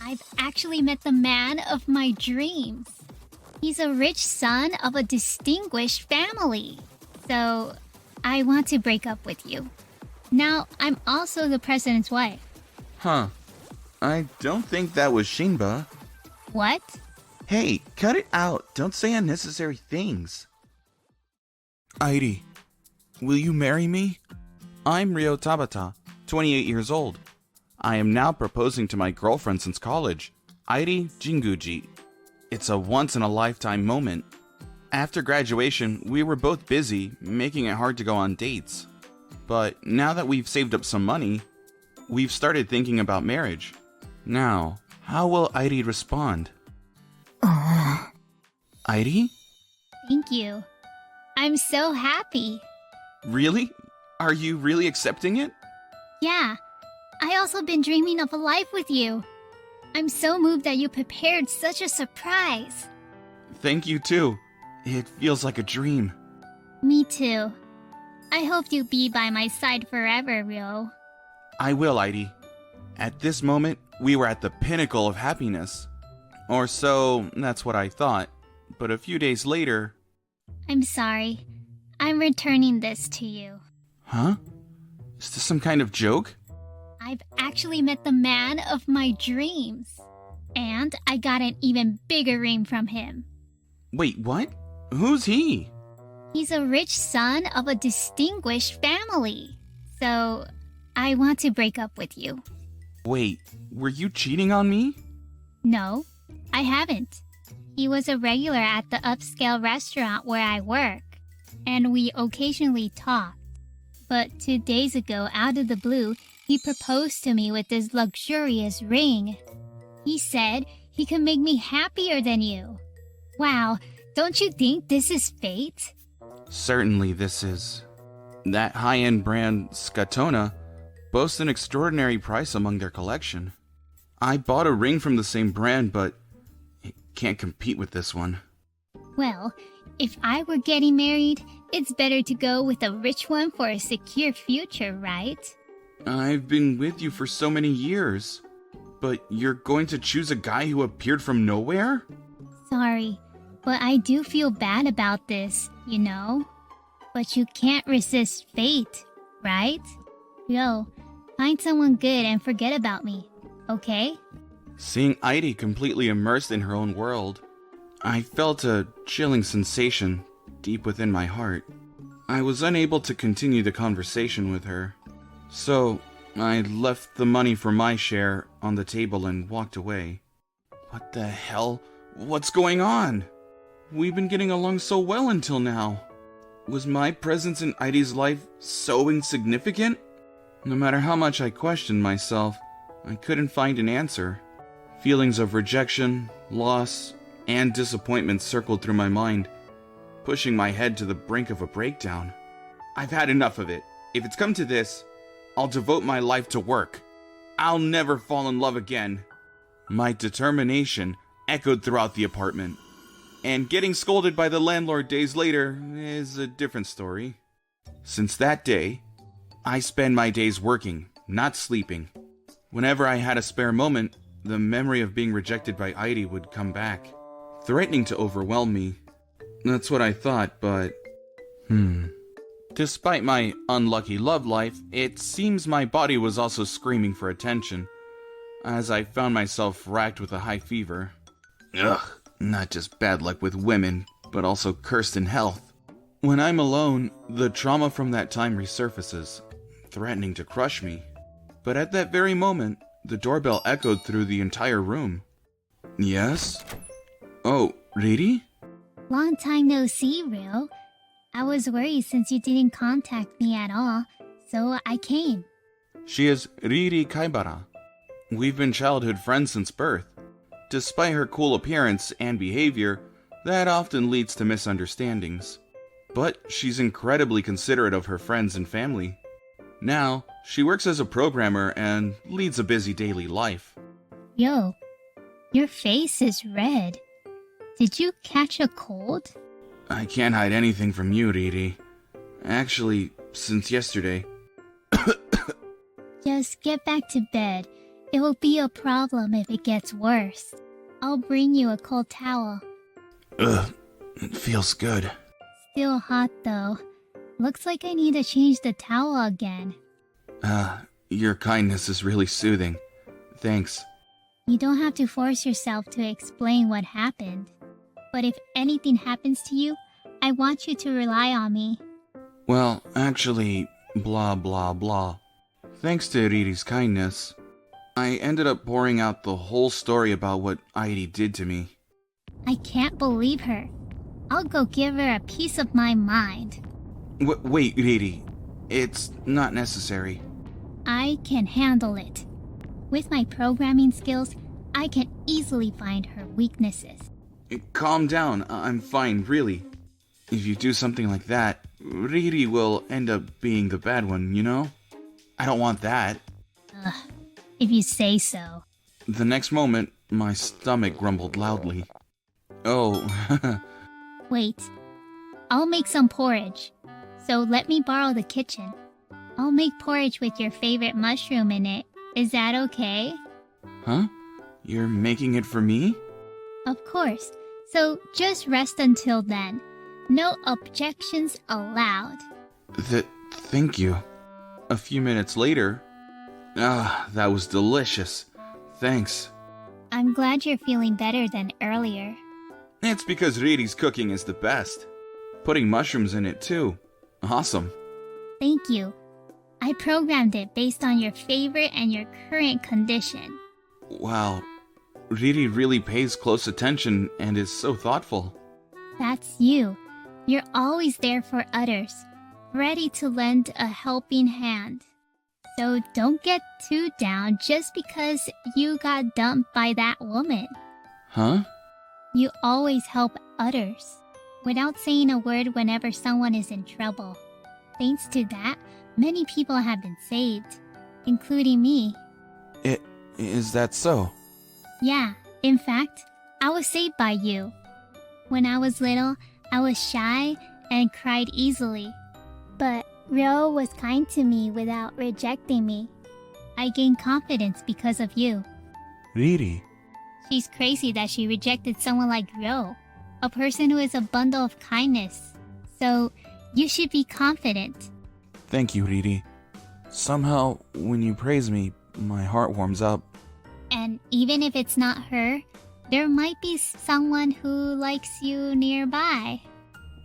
I've actually met the man of my dreams. He's a rich son of a distinguished family. So, I want to break up with you. Now, I'm also the president's wife. Huh. I don't think that was Shinba. What? Hey, cut it out. Don't say unnecessary things. Airi, will you marry me? I'm Ryo Tabata, 28 years old. I am now proposing to my girlfriend since college, Airi Jinguji. It's a once-in-a-lifetime moment. After graduation, we were both busy, making it hard to go on dates. But now that we've saved up some money, we've started thinking about marriage. Now, how will Airi respond? Airi? Thank you. I'm so happy. Really? Are you really accepting it? Yeah. I also been dreaming of a life with you. I'm so moved that you prepared such a surprise. Thank you too. It feels like a dream. Me too. I hope you'll be by my side forever, Ryo. I will, Airi. At this moment, we were at the pinnacle of happiness. Or so, that's what I thought. But a few days later... I'm sorry. I'm returning this to you. Huh? Is this some kind of joke? I've actually met the man of my dreams. And I got an even bigger ring from him. Wait, what? Who's he? He's a rich son of a distinguished family. So, I want to break up with you. Wait, were you cheating on me? No, I haven't. He was a regular at the upscale restaurant where I work, and we occasionally talked. But 2 days ago, out of the blue, he proposed to me with this luxurious ring. He said he could make me happier than you. Wow, don't you think this is fate? Certainly this is. That high-end brand, Scatona, boasts an extraordinary price among their collection. I bought a ring from the same brand, but it can't compete with this one. Well, if I were getting married, it's better to go with a rich one for a secure future, right? I've been with you for so many years. But you're going to choose a guy who appeared from nowhere? Sorry, but I do feel bad about this, you know? But you can't resist fate, right? Yo, find someone good and forget about me, okay? Seeing Airi completely immersed in her own world, I felt a chilling sensation deep within my heart. I was unable to continue the conversation with her. So, I left the money for my share on the table and walked away. What the hell? What's going on? We've been getting along so well until now. Was my presence in Airi's life so insignificant? No matter how much I questioned myself, I couldn't find an answer. Feelings of rejection, loss, and disappointment circled through my mind, pushing my head to the brink of a breakdown. I've had enough of it. If it's come to this, I'll devote my life to work. I'll never fall in love again. My determination echoed throughout the apartment. And getting scolded by the landlord days later is a different story. Since that day, I spend my days working, not sleeping. Whenever I had a spare moment, the memory of being rejected by Airi would come back, threatening to overwhelm me. That's what I thought, but... Despite my unlucky love life, it seems my body was also screaming for attention, as I found myself racked with a high fever. Ugh, not just bad luck with women, but also cursed in health. When I'm alone, the trauma from that time resurfaces, threatening to crush me. But at that very moment, the doorbell echoed through the entire room. Yes? Oh, Riri? Long time no see, Ryo. I was worried since you didn't contact me at all, so I came. She is Riri Kaibara. We've been childhood friends since birth. Despite her cool appearance and behavior, that often leads to misunderstandings. But she's incredibly considerate of her friends and family. Now, she works as a programmer and leads a busy daily life. Yo, your face is red. Did you catch a cold? I can't hide anything from you, Riri. Actually, since yesterday. Just get back to bed. It will be a problem if it gets worse. I'll bring you a cold towel. Ugh, it feels good. Still hot though. Looks like I need to change the towel again. Your kindness is really soothing. Thanks. You don't have to force yourself to explain what happened. But if anything happens to you, I want you to rely on me. Well, actually, blah blah blah. Thanks to Riri's kindness, I ended up pouring out the whole story about what Airi did to me. I can't believe her. I'll go give her a piece of my mind. Wait, Riri. It's not necessary. I can handle it. With my programming skills, I can easily find her weaknesses. Calm down. I'm fine, really. If you do something like that, Riri will end up being the bad one, you know? I don't want that. If you say so. The next moment, my stomach grumbled loudly. Oh, Wait. I'll make some porridge. So let me borrow the kitchen. I'll make porridge with your favorite mushroom in it. Is that okay? Huh? You're making it for me? Of course. So just rest until then. No objections allowed. Thank you. A few minutes later... that was delicious. Thanks. I'm glad you're feeling better than earlier. It's because Riri's cooking is the best. Putting mushrooms in it too. Awesome. Thank you. I programmed it based on your favorite and your current condition. Wow. Riri really pays close attention and is so thoughtful. That's you. You're always there for others, ready to lend a helping hand. So don't get too down just because you got dumped by that woman. Huh? You always help others, without saying a word whenever someone is in trouble. Thanks to that, many people have been saved, including me. Is that so? Yeah, in fact, I was saved by you. When I was little, I was shy and cried easily. But Ryo was kind to me without rejecting me. I gained confidence because of you. Riri. She's crazy that she rejected someone like Ryo, a person who is a bundle of kindness. So, you should be confident. Thank you, Riri. Somehow, when you praise me, my heart warms up. And even if it's not her, there might be someone who likes you nearby.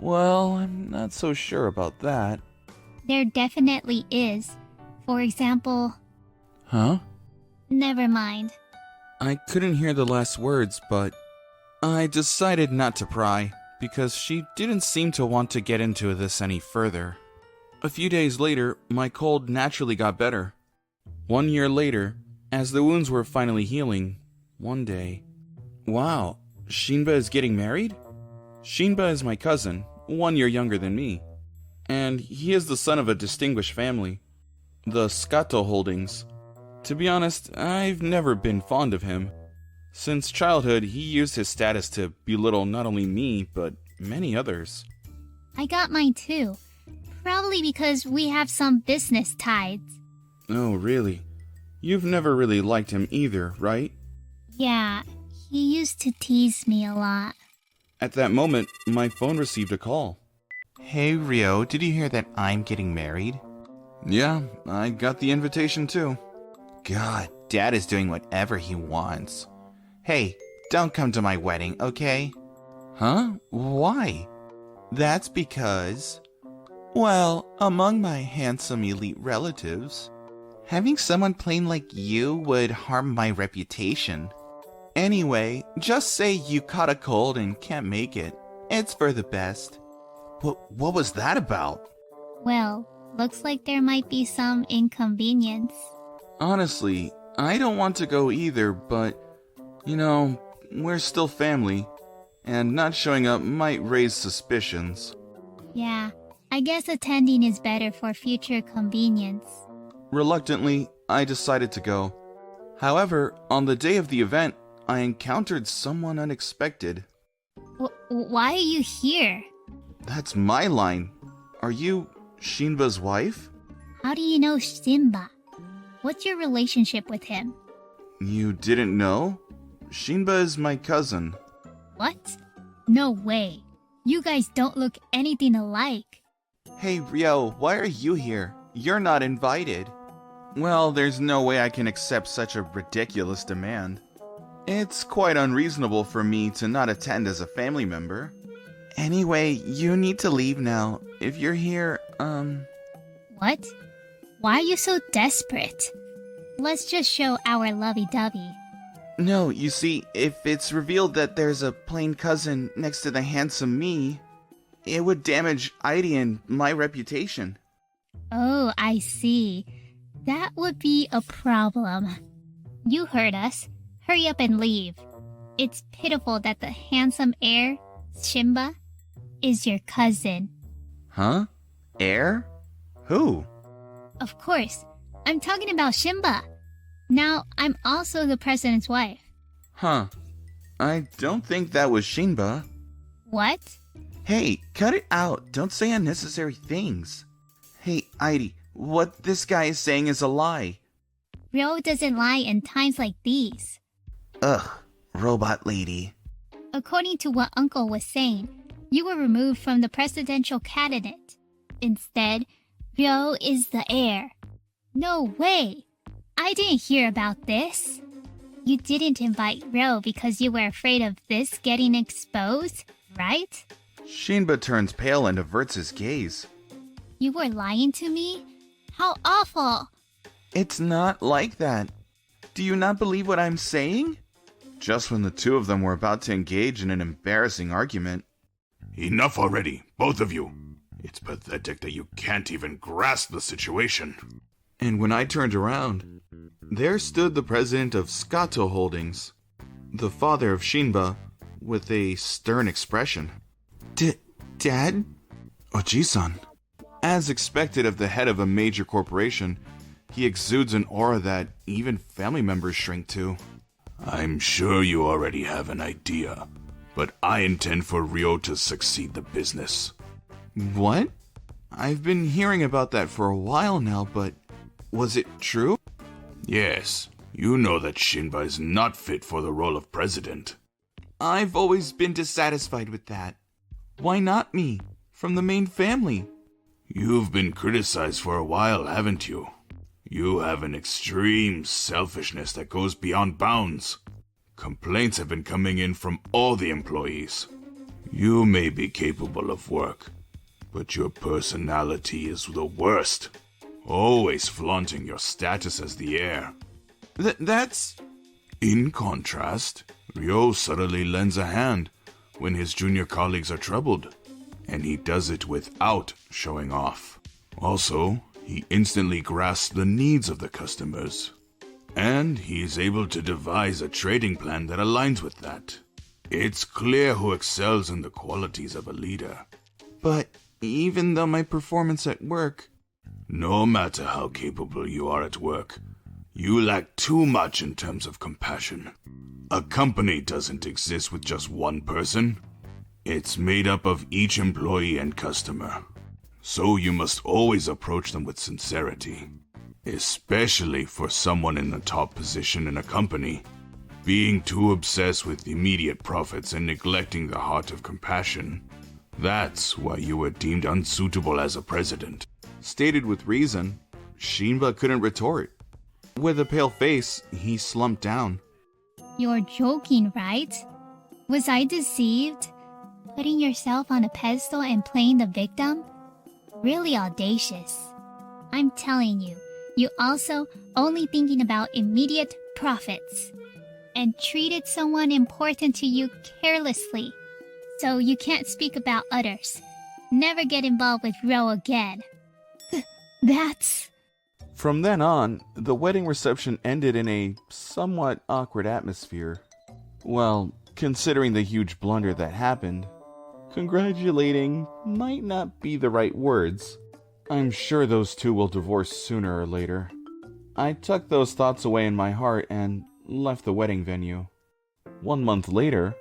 Well, I'm not so sure about that. There definitely is. For example... Huh? Never mind. I couldn't hear the last words, but I decided not to pry, because she didn't seem to want to get into this any further. A few days later, my cold naturally got better. 1 year later, as the wounds were finally healing, one day... Wow, Shinba is getting married? Shinba is my cousin, 1 year younger than me. And he is the son of a distinguished family, the Scato Holdings. To be honest, I've never been fond of him. Since childhood, he used his status to belittle not only me, but many others. I got mine too. Probably because we have some business ties. Oh, really? You've never really liked him either, right? Yeah, he used to tease me a lot. At that moment, my phone received a call. Hey Ryo, did you hear that I'm getting married? Yeah, I got the invitation too. God, Dad is doing whatever he wants. Hey, don't come to my wedding, okay? Huh? Why? That's because... Well, among my handsome elite relatives, having someone plain like you would harm my reputation. Anyway, just say you caught a cold and can't make it. It's for the best. What was that about? Well, looks like there might be some inconvenience. Honestly, I don't want to go either, but, you know, we're still family, and not showing up might raise suspicions. Yeah, I guess attending is better for future convenience. Reluctantly, I decided to go. However, on the day of the event, I encountered someone unexpected. Why are you here? That's my line. Are you Shinba's wife? How do you know Simba? What's your relationship with him? You didn't know? Shinba is my cousin. What? No way. You guys don't look anything alike. Hey Ryo, why are you here? You're not invited. Well, there's no way I can accept such a ridiculous demand. It's quite unreasonable for me to not attend as a family member. Anyway, you need to leave now. If you're here, What? Why are you so desperate? Let's just show our lovey-dovey. No, you see, if it's revealed that there's a plain cousin next to the handsome me, it would damage Airi and my reputation. Oh, I see. That would be a problem. You heard us. Hurry up and leave. It's pitiful that the handsome heir, Shinba, is your cousin. Huh? Heir? Who? Of course, I'm talking about Shinba. Now, I'm also the president's wife. Huh. I don't think that was Shinba. What? Hey, cut it out. Don't say unnecessary things. Hey, Airi, what this guy is saying is a lie. Ryo doesn't lie in times like these. Ugh, robot lady. According to what Uncle was saying, you were removed from the presidential cabinet. Instead, Ryo is the heir. No way! I didn't hear about this. You didn't invite Ryo because you were afraid of this getting exposed, right? Shinba turns pale and averts his gaze. You were lying to me? How awful! It's not like that. Do you not believe what I'm saying? Just when the two of them were about to engage in an embarrassing argument. Enough already, both of you. It's pathetic that you can't even grasp the situation. And when I turned around, there stood the president of Scato Holdings, the father of Shinba, with a stern expression. Dad? Oji-san. As expected of the head of a major corporation, he exudes an aura that even family members shrink to. I'm sure you already have an idea, but I intend for Ryo to succeed the business. What? I've been hearing about that for a while now, but was it true? Yes, you know that Shinba is not fit for the role of president. I've always been dissatisfied with that. Why not me? From the main family. You've been criticized for a while, haven't you? You have an extreme selfishness that goes beyond bounds. Complaints have been coming in from all the employees. You may be capable of work, but your personality is the worst. Always flaunting your status as the heir. That's... In contrast, Ryo subtly lends a hand when his junior colleagues are troubled, and he does it without showing off. Also, he instantly grasps the needs of the customers, and he is able to devise a trading plan that aligns with that. It's clear who excels in the qualities of a leader. But even though my performance at work... No matter how capable you are at work, you lack too much in terms of compassion. A company doesn't exist with just one person. It's made up of each employee and customer. So you must always approach them with sincerity, especially for someone in a top position in a company. Being too obsessed with immediate profits and neglecting the heart of compassion, that's why you were deemed unsuitable as a president. Stated with reason, Shinba couldn't retort. With a pale face, he slumped down. You're joking, right? Was I deceived? Putting yourself on a pedestal and playing the victim? Really audacious. I'm telling you, you also only thinking about immediate profits and treated someone important to you carelessly. So you can't speak about others. Never get involved with Ryo again. That's... From then on, the wedding reception ended in a somewhat awkward atmosphere. Well, considering the huge blunder that happened, congratulating might not be the right words. I'm sure those two will divorce sooner or later. I tucked those thoughts away in my heart and left the wedding venue. 1 month later,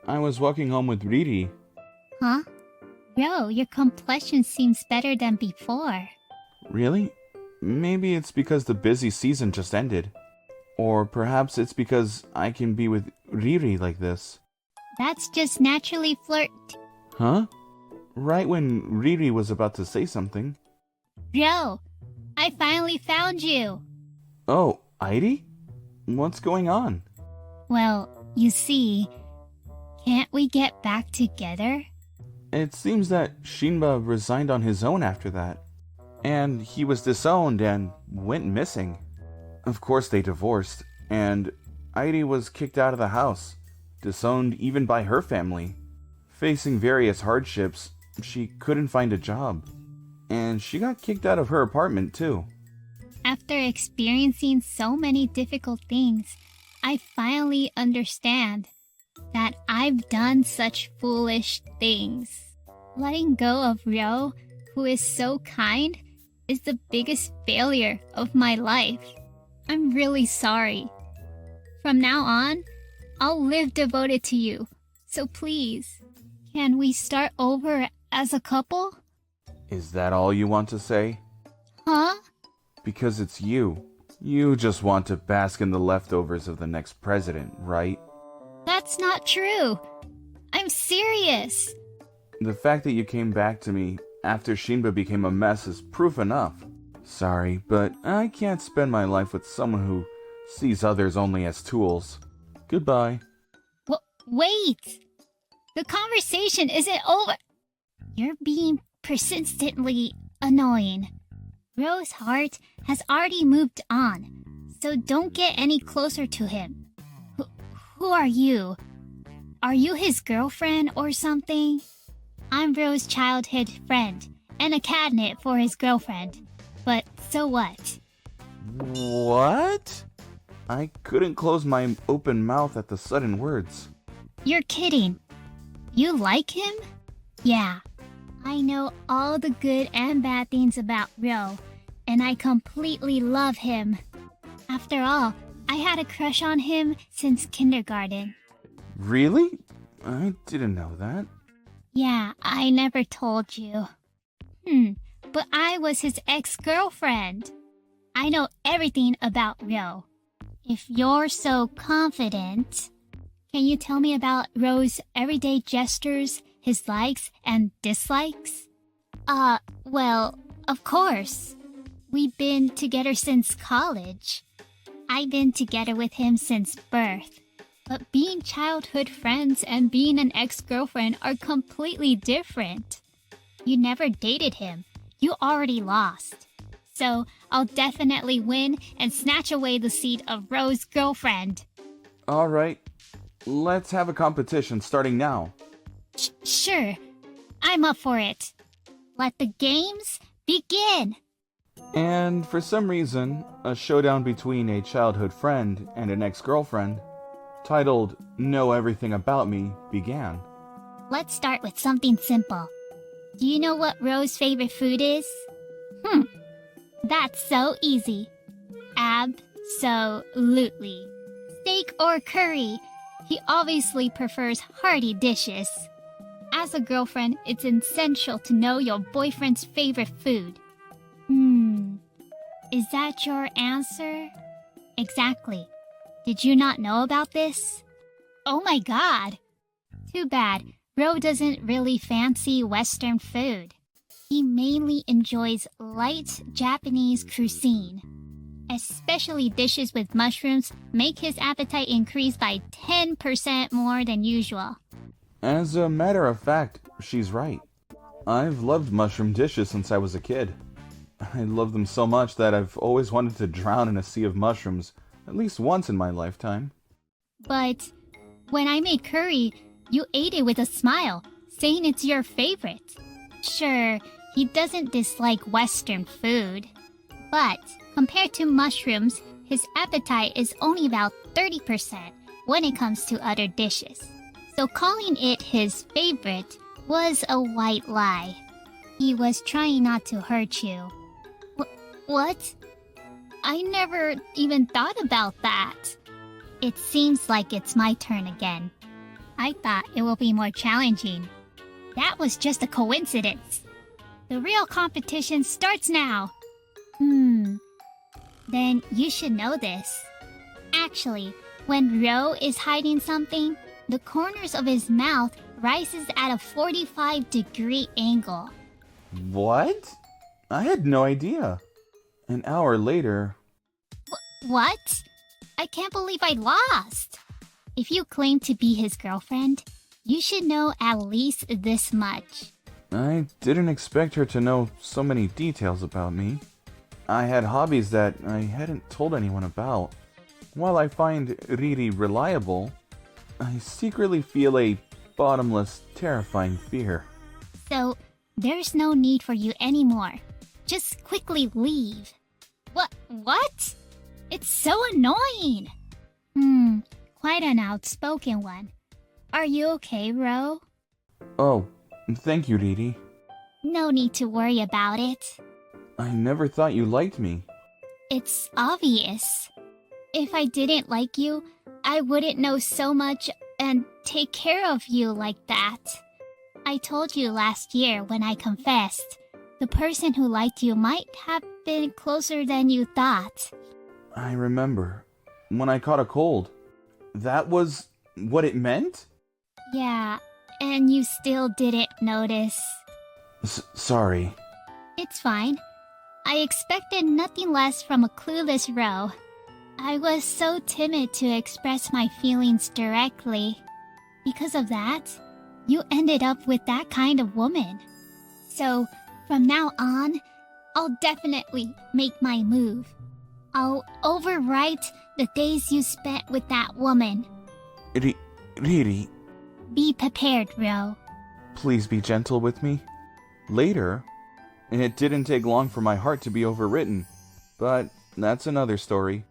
I was walking home with Riri. Huh? Ryo, your complexion seems better than before. Really? Maybe it's because the busy season just ended. Or perhaps it's because I can be with Riri like this. That's just naturally flirt. Huh? Right when Riri was about to say something. Ryo, I finally found you. Oh, Airi? What's going on? Well, you see, can't we get back together? It seems that Shinba resigned on his own after that. And he was disowned and went missing. Of course they divorced, and Airi was kicked out of the house, disowned even by her family. Facing various hardships, she couldn't find a job. And she got kicked out of her apartment too. After experiencing so many difficult things, I finally understand that I've done such foolish things. Letting go of Ryo, who is so kind, is the biggest failure of my life. I'm really sorry. From now on, I'll live devoted to you. So please, can we start over as a couple? Is that all you want to say? Huh? Because it's you. You just want to bask in the leftovers of the next president, right? That's not true. I'm serious. The fact that you came back to me after Shinba became a mess is proof enough. Sorry, but I can't spend my life with someone who sees others only as tools. Goodbye. Wait! The conversation isn't over. You're being persistently annoying. Ryo's heart has already moved on, so don't get any closer to him. Who are you? Are you his girlfriend or something? I'm Ryo's childhood friend, and a catnip for his girlfriend. But so what? What? I couldn't close my open mouth at the sudden words. You're kidding. You like him? Yeah. I know all the good and bad things about Ryo, and I completely love him. After all, I had a crush on him since kindergarten. Really? I didn't know that. Yeah, I never told you. But I was his ex-girlfriend. I know everything about Ryo. If you're so confident, can you tell me about Ryo's everyday gestures, his likes and dislikes? Well, of course. We've been together since college. I've been together with him since birth. But being childhood friends and being an ex-girlfriend are completely different. You never dated him. You already lost. So I'll definitely win and snatch away the seat of Ryo's girlfriend. Alright, let's have a competition starting now. Sure, I'm up for it. Let the games begin. And for some reason, a showdown between a childhood friend and an ex-girlfriend, titled Know Everything About Me, began. Let's start with something simple. Do you know what Ryo's favorite food is? That's so easy. Absolutely. Steak or curry. He obviously prefers hearty dishes. As a girlfriend, it's essential to know your boyfriend's favorite food. Is that your answer? Exactly. Did you not know about this? Oh my god! Too bad. Ryo doesn't really fancy Western food. He mainly enjoys light Japanese cuisine. Especially dishes with mushrooms make his appetite increase by 10% more than usual. As a matter of fact, she's right. I've loved mushroom dishes since I was a kid. I love them so much that I've always wanted to drown in a sea of mushrooms, at least once in my lifetime. But when I made curry, you ate it with a smile, saying it's your favorite. Sure, he doesn't dislike Western food. But compared to mushrooms, his appetite is only about 30% when it comes to other dishes. So calling it his favorite was a white lie. He was trying not to hurt you. What? I never even thought about that. It seems like it's my turn again. I thought it will be more challenging. That was just a coincidence. The real competition starts now. Then you should know this. Actually, when Ro is hiding something, the corners of his mouth rises at a 45-degree angle. What? I had no idea. An hour later... What? I can't believe I lost. If you claim to be his girlfriend, you should know at least this much. I didn't expect her to know so many details about me. I had hobbies that I hadn't told anyone about. While I find Riri reliable, I secretly feel a bottomless, terrifying fear. So, there's no need for you anymore. Just quickly leave. What? It's so annoying! Quite an outspoken one. Are you okay, Ro? Oh, thank you, Riri. No need to worry about it. I never thought you liked me. It's obvious. If I didn't like you, I wouldn't know so much and take care of you like that. I told you last year when I confessed. The person who liked you might have been closer than you thought. I remember. When I caught a cold. That was what it meant? Yeah, and you still didn't notice. Sorry. It's fine. I expected nothing less from a clueless Ro. I was so timid to express my feelings directly. Because of that, you ended up with that kind of woman. So, from now on, I'll definitely make my move. I'll overwrite the days you spent with that woman. Riri, Be prepared, Ro. please be gentle with me. Later, it didn't take long for my heart to be overwritten, but that's another story.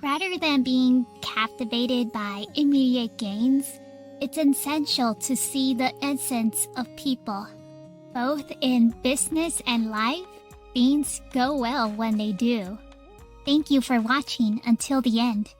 Rather than being captivated by immediate gains, it's essential to see the essence of people. Both in business and life, things go well when they do. Thank you for watching until the end.